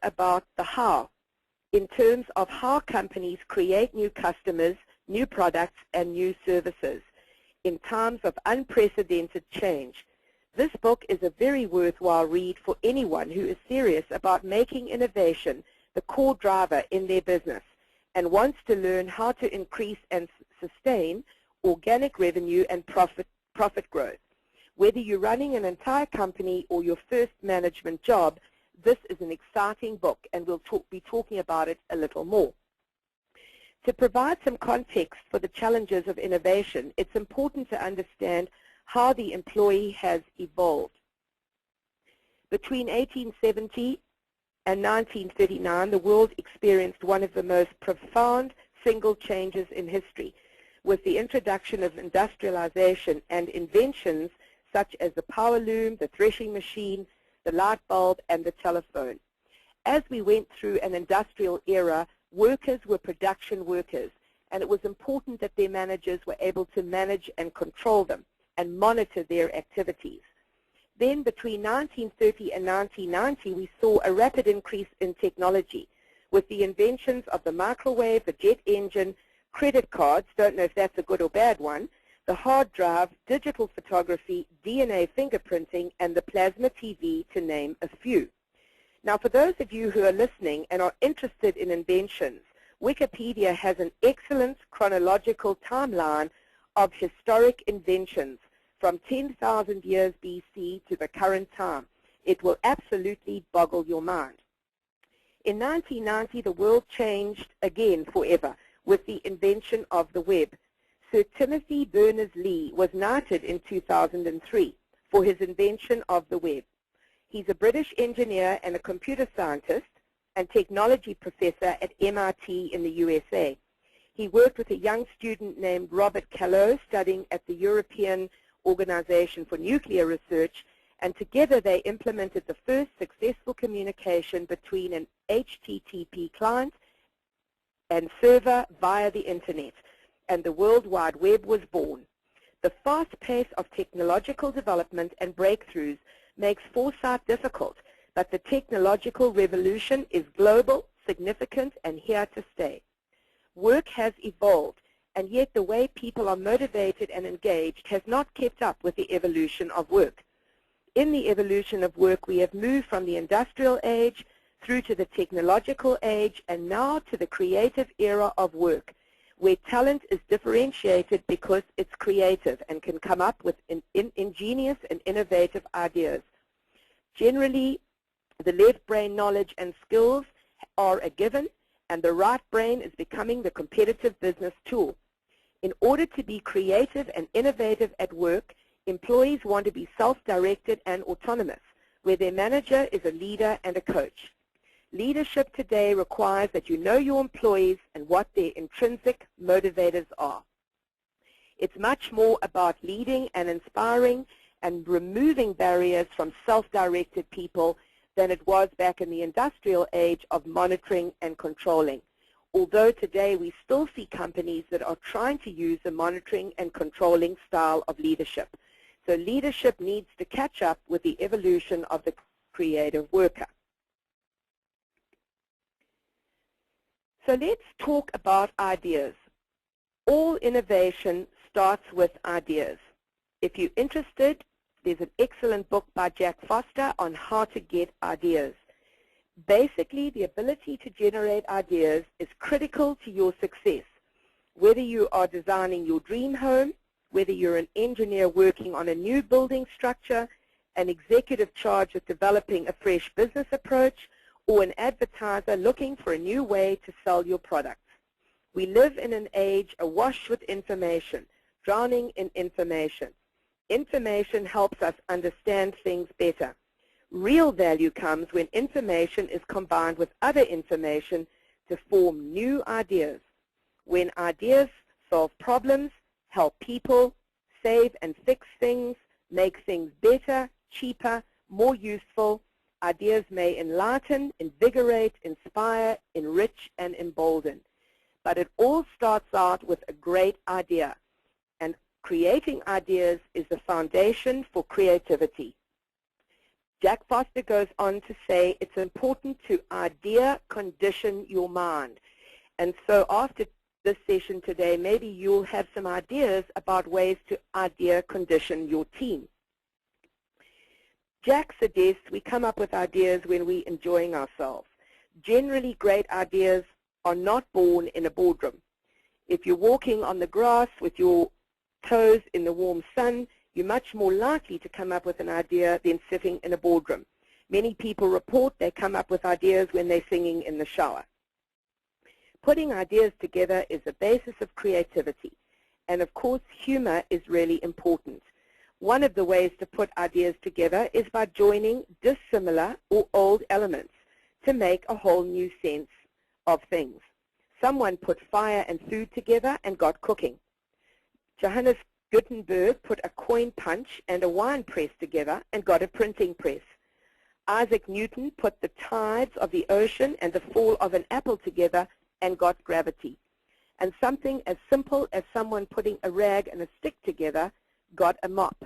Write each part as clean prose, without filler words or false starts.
about the how, in terms of how companies create new customers, new products, and new services in times of unprecedented change. This book is a very worthwhile read for anyone who is serious about making innovation the core driver in their business and wants to learn how to increase and sustain organic revenue and profit growth. Whether you're running an entire company or your first management job, this is an exciting book, and we'll be talking about it a little more. To provide some context for the challenges of innovation, it's important to understand how the employee has evolved. Between 1870 and 1939, the world experienced one of the most profound single changes in history, with the introduction of industrialization and inventions such as the power loom, the threshing machine, the light bulb, and the telephone. As we went through an industrial era, workers were production workers, and it was important that their managers were able to manage and control them and monitor their activities. Then between 1930 and 1990, we saw a rapid increase in technology with the inventions of the microwave, the jet engine, credit cards, don't know if that's a good or bad one, the hard drive, digital photography, DNA fingerprinting, and the plasma TV, to name a few. Now, for those of you who are listening and are interested in inventions, Wikipedia has an excellent chronological timeline of historic inventions from 10,000 years BC to the current time. It will absolutely boggle your mind. In 1990, the world changed again forever with the invention of the web. Sir Timothy Berners-Lee was knighted in 2003 for his invention of the web. He's a British engineer and a computer scientist and technology professor at MIT in the USA. He worked with a young student named Robert Callot, studying at the European Organization for Nuclear Research, and together they implemented the first successful communication between an HTTP client and server via the Internet, and the World Wide Web was born. The fast pace of technological development and breakthroughs makes foresight difficult, but the technological revolution is global, significant, and here to stay. Work has evolved, and yet the way people are motivated and engaged has not kept up with the evolution of work. In the evolution of work, we have moved from the industrial age through to the technological age and now to the creative era of work, where talent is differentiated because it's creative and can come up with ingenious and innovative ideas. Generally, the left brain knowledge and skills are a given, and the right brain is becoming the competitive business tool. In order to be creative and innovative at work, employees want to be self-directed and autonomous, where their manager is a leader and a coach. Leadership today requires that you know your employees and what their intrinsic motivators are. It's much more about leading and inspiring and removing barriers from self-directed people than it was back in the industrial age of monitoring and controlling. Although today we still see companies that are trying to use a monitoring and controlling style of leadership. So leadership needs to catch up with the evolution of the creative worker. So let's talk about ideas. All innovation starts with ideas. If you're interested, there's an excellent book by Jack Foster on how to get ideas. Basically, the ability to generate ideas is critical to your success. Whether you are designing your dream home, whether you're an engineer working on a new building structure, an executive charged with developing a fresh business approach, or an advertiser looking for a new way to sell your products. We live in an age awash with information, drowning in information. Information helps us understand things better. Real value comes when information is combined with other information to form new ideas. When ideas solve problems, help people, save and fix things, make things better, cheaper, more useful, ideas may enlighten, invigorate, inspire, enrich, and embolden. But it all starts out with a great idea. And creating ideas is the foundation for creativity. Jack Foster goes on to say it's important to idea condition your mind. And so after this session today, maybe you'll have some ideas about ways to idea condition your team. Jack suggests we come up with ideas when we're enjoying ourselves. Generally, great ideas are not born in a boardroom. If you're walking on the grass with your toes in the warm sun, you're much more likely to come up with an idea than sitting in a boardroom. Many people report they come up with ideas when they're singing in the shower. Putting ideas together is the basis of creativity. And of course, humor is really important. One of the ways to put ideas together is by joining dissimilar or old elements to make a whole new sense of things. Someone put fire and food together and got cooking. Johannes Gutenberg put a coin punch and a wine press together and got a printing press. Isaac Newton put the tides of the ocean and the fall of an apple together and got gravity. And something as simple as someone putting a rag and a stick together got a mop.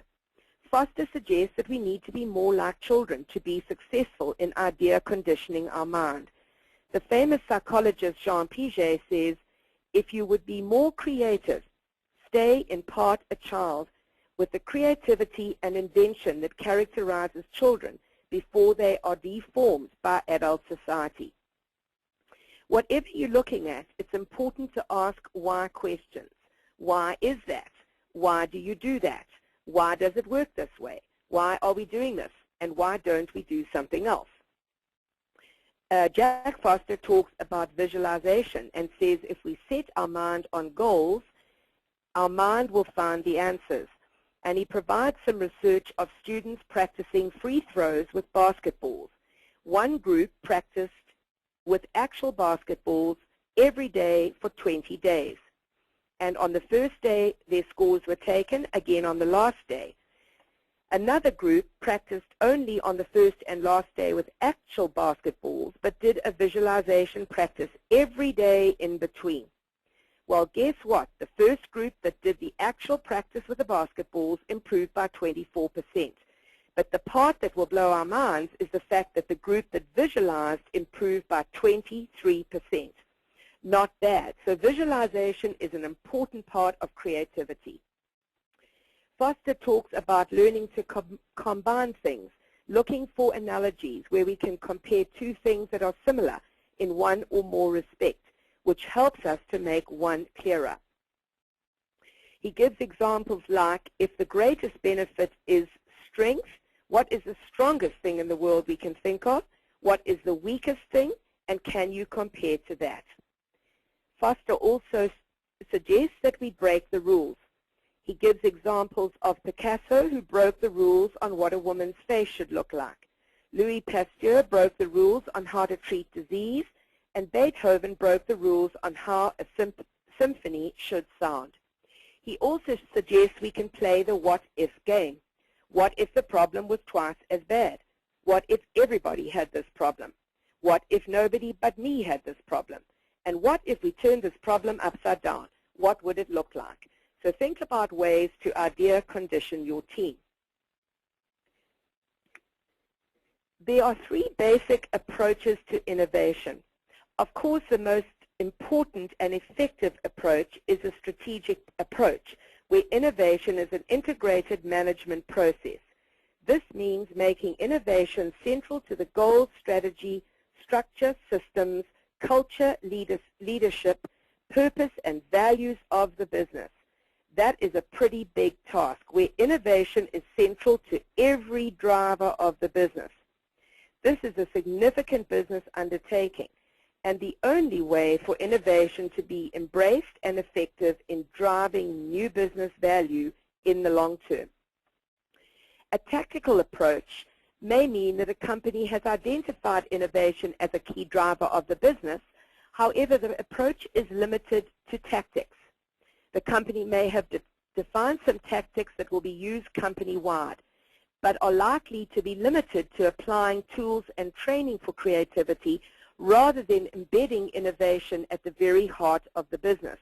Foster suggests that we need to be more like children to be successful in idea conditioning our mind. The famous psychologist Jean Piaget says, if you would be more creative, stay in part a child with the creativity and invention that characterizes children before they are deformed by adult society. Whatever you're looking at, it's important to ask why questions. Why is that? Why do you do that? Why does it work this way? Why are we doing this? And why don't we do something else? Jack Foster talks about visualization and says if we set our mind on goals, our mind will find the answers. And he provides some research of students practicing free throws with basketballs. One group practiced with actual basketballs every day for 20 days. And on the first day, their scores were taken, again on the last day. Another group practiced only on the first and last day with actual basketballs, but did a visualization practice every day in between. Well, guess what? The first group that did the actual practice with the basketballs improved by 24%. But the part that will blow our minds is the fact that the group that visualized improved by 23%. Not bad. So visualization is an important part of creativity. Foster talks about learning to combine things, looking for analogies where we can compare two things that are similar in one or more respects, which helps us to make one clearer. He gives examples like, if the greatest benefit is strength, what is the strongest thing in the world we can think of? What is the weakest thing? And can you compare to that? Foster also suggests that we break the rules. He gives examples of Picasso, who broke the rules on what a woman's face should look like. Louis Pasteur broke the rules on how to treat disease, and Beethoven broke the rules on how a symphony should sound. He also suggests we can play the what-if game. What if the problem was twice as bad? What if everybody had this problem? What if nobody but me had this problem? And what if we turned this problem upside down? What would it look like? So think about ways to idea condition your team. There are three basic approaches to innovation. Of course, the most important and effective approach is a strategic approach, where innovation is an integrated management process. This means making innovation central to the goals, strategy, structure, systems, culture, leadership, purpose, and values of the business. That is a pretty big task, where innovation is central to every driver of the business. This is a significant business undertaking, and the only way for innovation to be embraced and effective in driving new business value in the long term. A tactical approach may mean that a company has identified innovation as a key driver of the business. However, the approach is limited to tactics. The company may have defined some tactics that will be used company-wide, but are likely to be limited to applying tools and training for creativity rather than embedding innovation at the very heart of the business.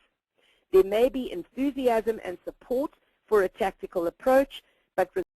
There may be enthusiasm and support for a tactical approach, but